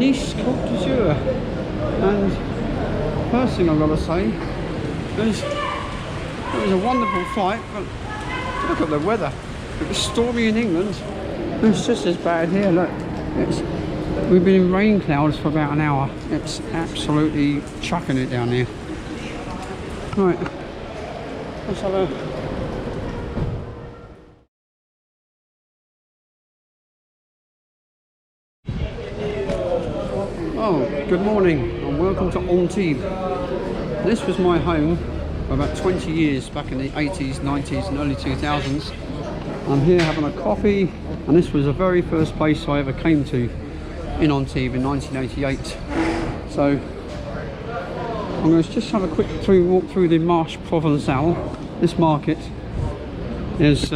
Nice Côte d'Azur. And first thing I've got to say is it was a wonderful flight, but look at the weather. It was stormy in England. It's just as bad here. Look, we've been in rain clouds for about an hour. It's absolutely chucking it down here. Right, let's have a... Oh, good morning and welcome to ANTIBES. This was my home for about 20 years, back in the 80s, 90s and early 2000s. I'm here having a coffee, and this was the very first place I ever came to in ANTIBES in 1988. So I'm going to just have a quick walk through the Marché Provencal. This market has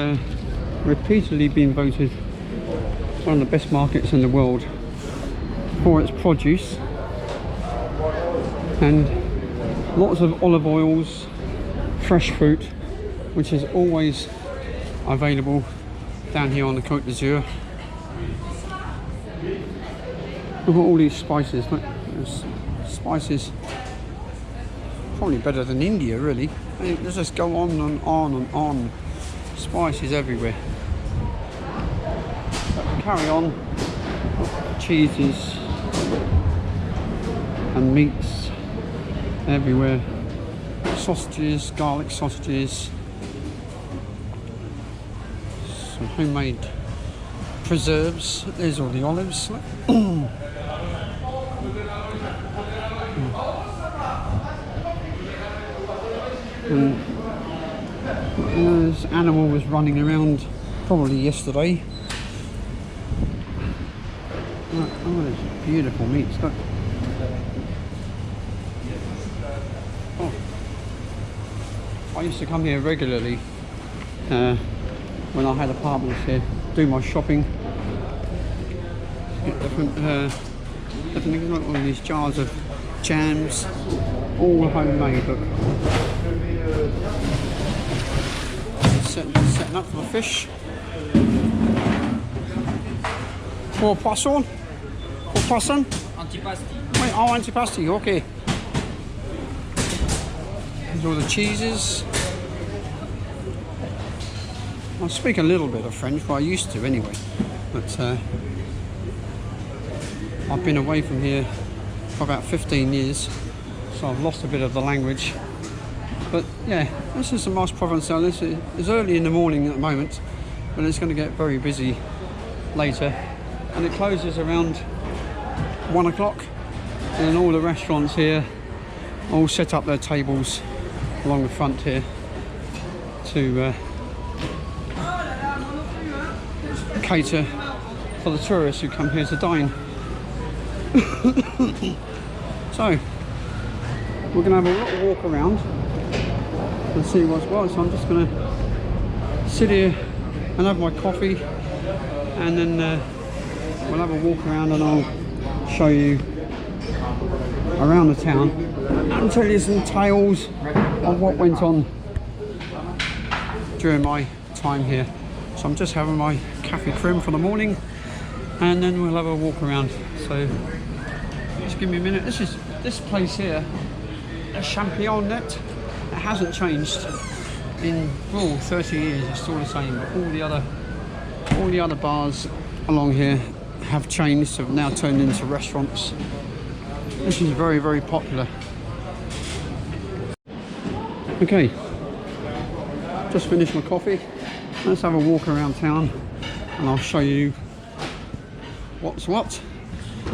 repeatedly been voted one of the best markets in the world for its produce, and lots of olive oils, fresh fruit, which is always available down here on the Côte d'Azur. Look at all these spices. Look, spices probably better than India, really. Let's just go on and on and on. Spices everywhere. But carry on. Cheeses and meats everywhere. Sausages, garlic sausages. Some homemade preserves. There's all the olives. And this animal was running around probably yesterday. Oh, there's beautiful meats. Look. Oh, I used to come here regularly when I had apartments here, do my shopping. Get different things, like all these jars of jams, all homemade. Look. Setting up for the fish. Pour poisson. Pour poisson. Antipasti. Wait, oh, antipasti. Okay. There's all the cheeses. I speak a little bit of French, but I used to anyway. But I've been away from here for about 15 years, so I've lost a bit of the language. But yeah, this is the Marché Provencal. It's early in the morning at the moment, but it's going to get very busy later. And it closes around 1 o'clock, and all the restaurants here all set up their tables along the front here to cater for the tourists who come here to dine. So we're going to have a little walk around and see what's what. So I'm just going to sit here and have my coffee, and then we'll have a walk around and I'll show you around the town and tell you some tales of what went on during my time here. So I'm just having my cafe creme for the morning, and then we'll have a walk around. So just give me a minute. This place here, a Champion net. It hasn't changed in 30 years. It's still the same. But all the other bars along here have changed, have now turned into restaurants. This is very, very popular. Okay, just finished my coffee. Let's have a walk around town and I'll show you what's what.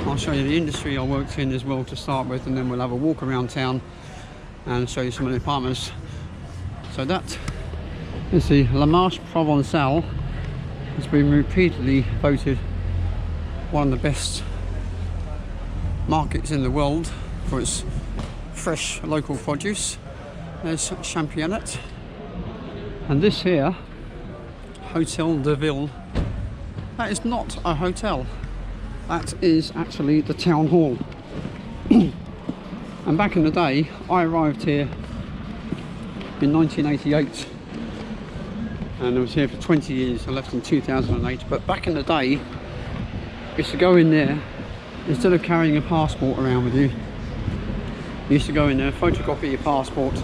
I'll show you the industry I worked in as well to start with, and then we'll have a walk around town and show you some of the apartments. So that is the Marché Provencal. Has been repeatedly voted one of the best markets in the world for its fresh local produce. There's Championnet, and this here, Hotel de Ville, that is not a hotel, that is actually the town hall. And back in the day, I arrived here in 1988 and I was here for 20 years. I left in 2008, but back in the day, I used to go in there instead of carrying a passport around with you, you used to go in there, photocopy your passport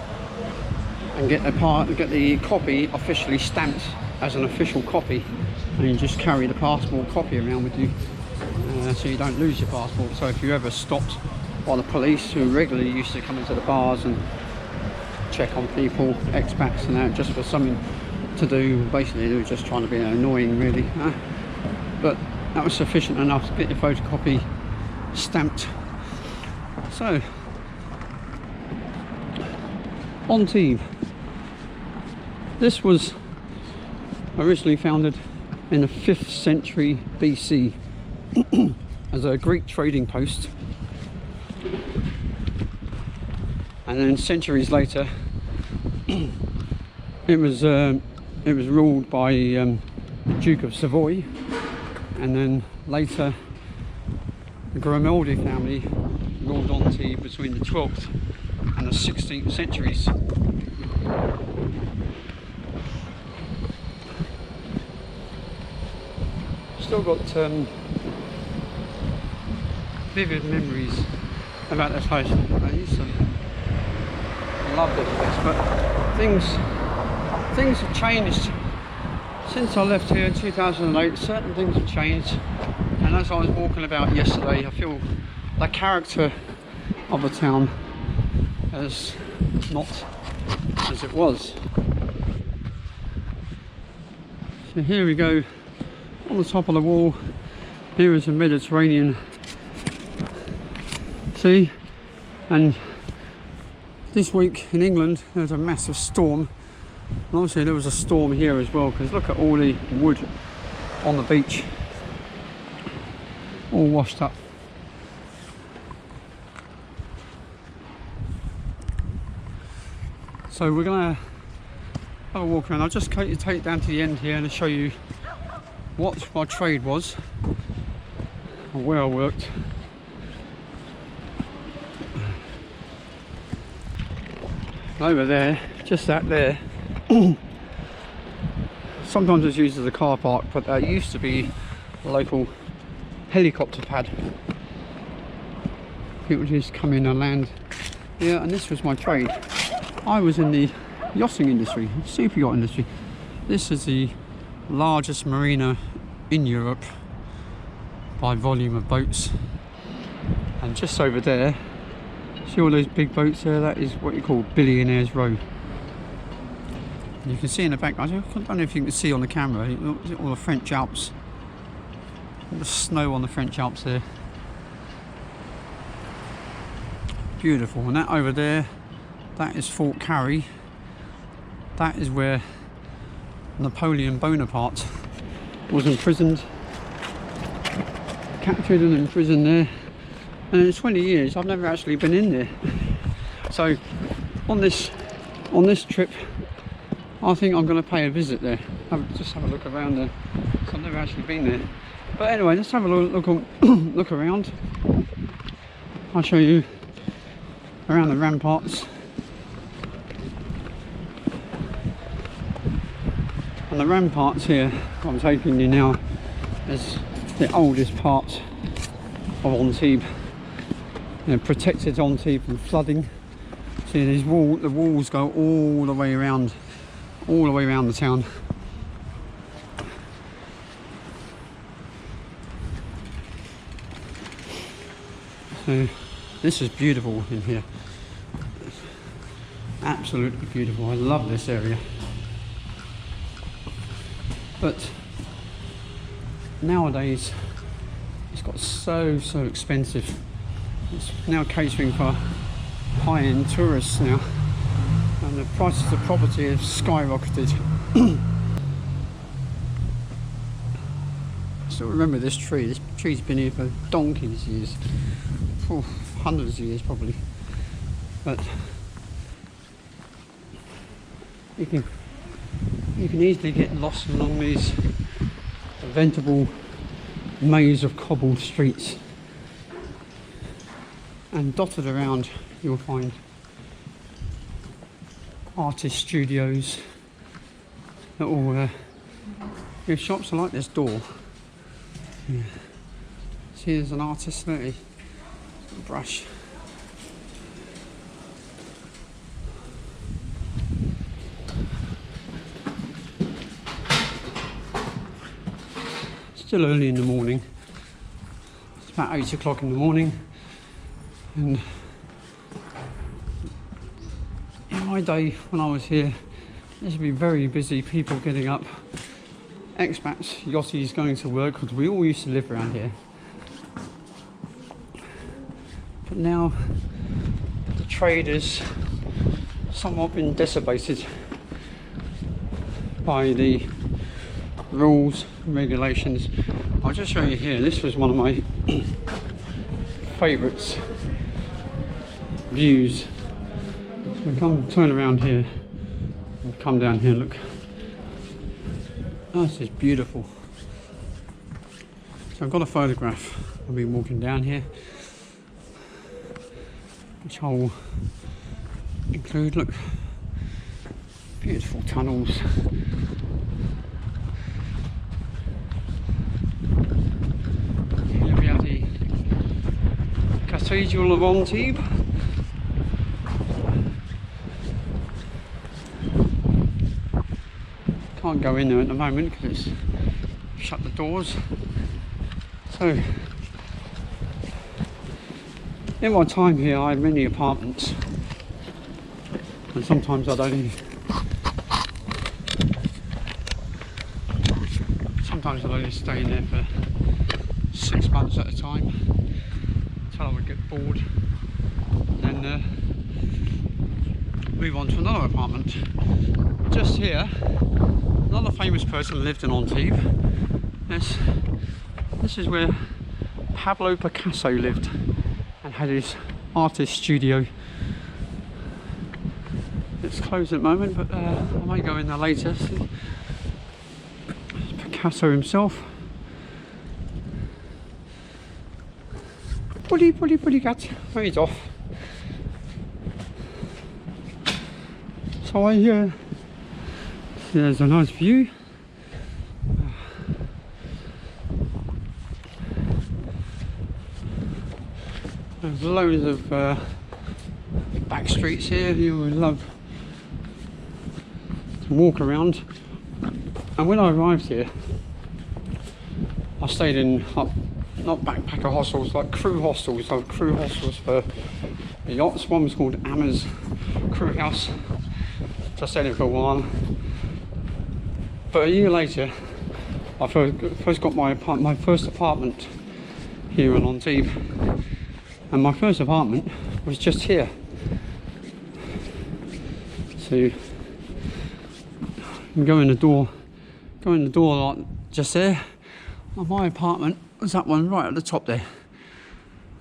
and get the copy officially stamped as an official copy, and you just carry the passport copy around with you, so you don't lose your passport. So if you ever stopped by the police, who regularly used to come into the bars and check on people, expats and that, just for something to do, basically they were just trying to be annoying really, but that was sufficient enough to get your photocopy stamped. So Antibes, this was originally founded in the 5th century BC as a Greek trading post, and then centuries later it was ruled by the Duke of Savoy, and then later the Grimaldi family ruled Antibes between the 12th and the 16th centuries. Still got vivid memories about this place. I used to love this place, but things have changed since I left here in 2008. Certain things have changed, and as I was walking about yesterday, I feel the character of the town is not as it was. So here we go, on the top of the wall. Here is the Mediterranean Sea, and this week in England there was a massive storm, and obviously there was a storm here as well, because look at all the wood on the beach, all washed up. So we're gonna have a walk around. I'll just take it down to the end here and show you what my trade was and where I worked. Over there, just that there, sometimes it's used as a car park, but that used to be a local helicopter pad. People just come in and land. Yeah, and this was my trade. I was in the yachting industry, super yacht industry. This is the largest marina in Europe by volume of boats, and just over there, see all those big boats there? That is what you call Billionaires Row. And you can see in the back, I don't know if you can see on the camera, all the French Alps, all the snow on the French Alps there. Beautiful. And that over there, that is Fort Carry. That is where Napoleon Bonaparte was imprisoned, captured and imprisoned there. And in 20 years I've never actually been in there. So on this trip I think I'm going to pay a visit there, just have a look around there. So I've never actually been there. But anyway, let's have a look around. I'll show you around the ramparts. And the ramparts here, I'm taking you now, is the oldest part of Antibes. You know, protected Antibes from flooding. See, the walls go all the way around the town. So this is beautiful in here. It's absolutely beautiful. I love this area. But nowadays it's got so expensive. It's now catering for high-end tourists now, and the prices of property have skyrocketed. I still remember this tree. This tree's been here for donkeys years, hundreds of years probably. But you can easily get lost along these preventable maze of cobbled streets, and dotted around you'll find artist studios, little shops. I like this door. Yeah. See, he is an artist, isn't he? Brush. Still early in the morning. It's about 8 o'clock in the morning, and in my day when I was here, there should be very busy, people getting up, expats, yachties going to work, because we all used to live around here. But now the trade has somewhat been decimated by the rules and regulations. I'll just show you here. This was one of my favourites views. So we come turn around here and come down here. Look, oh, this is beautiful. So I've got a photograph. I've been walking down here, which I'll include. Look, beautiful tunnels. Here we have the Cathedral of Antibes. Can't go in there at the moment because it's shut the doors. So in my time here, I had many apartments, and sometimes I'd only stay in there for 6 months at a time until I would get bored, and then move on to another apartment. Just here, another famous person lived in Antibes. This is where Pablo Picasso lived and had his artist studio. It's closed at the moment, but I may go in there later. See Picasso himself. Pretty cat. Oh, he's off. So there's a nice view. There's loads of back streets here. You would love to walk around. And when I arrived here, I stayed in not backpacker hostels, like crew hostels. So crew hostels for the yachts. One was called AZUR Crew House. So I stayed in for a while. But a year later, I first got my first apartment here in Antibes. And my first apartment was just here. So you can go in the door like just there. And my apartment was that one right at the top there.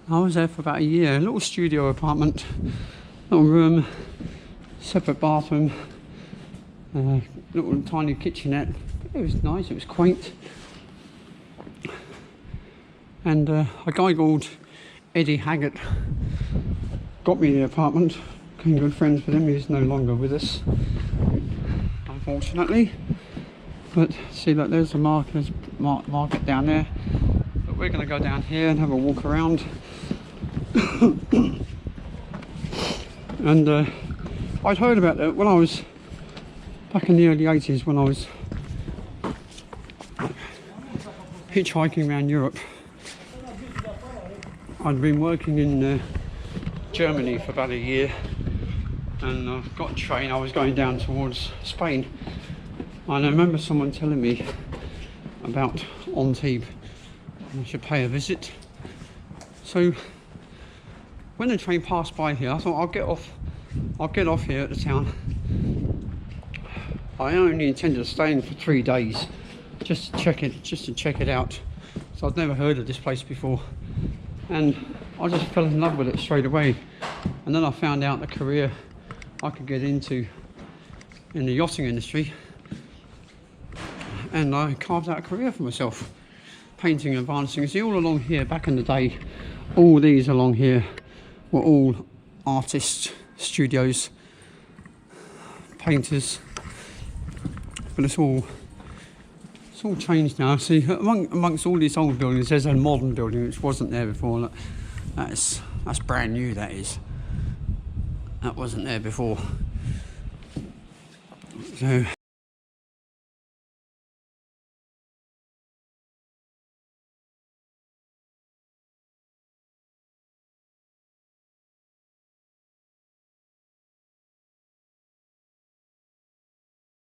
I was there for about a year. A little studio apartment, little room, separate bathroom, little tiny kitchenette. It was nice, it was quaint. And a guy called Eddie Haggart got me the apartment. Became good friends with him. He's no longer with us, unfortunately. But see, look, there's the market down there. But we're going to go down here and have a walk around. And I'd heard about that when I was back in the early 80s, when I was hitchhiking around Europe. I'd been working in Germany for about a year, and I got a train. I was going down towards Spain, and I remember someone telling me about Antibes, and I should pay a visit. So when the train passed by here, I thought I'll get off here at the town. I only intended staying for 3 days, just to check it out. So I'd never heard of this place before, and I just fell in love with it straight away. And then I found out the career I could get into in the yachting industry, and I carved out a career for myself, painting and varnishing. See, all along here back in the day, all these along here were all artists' studios, painters, but it's all It's all changed now. See, amongst all this old buildings, there's a modern building which wasn't there before. Look, that's brand new. That is. That wasn't there before. So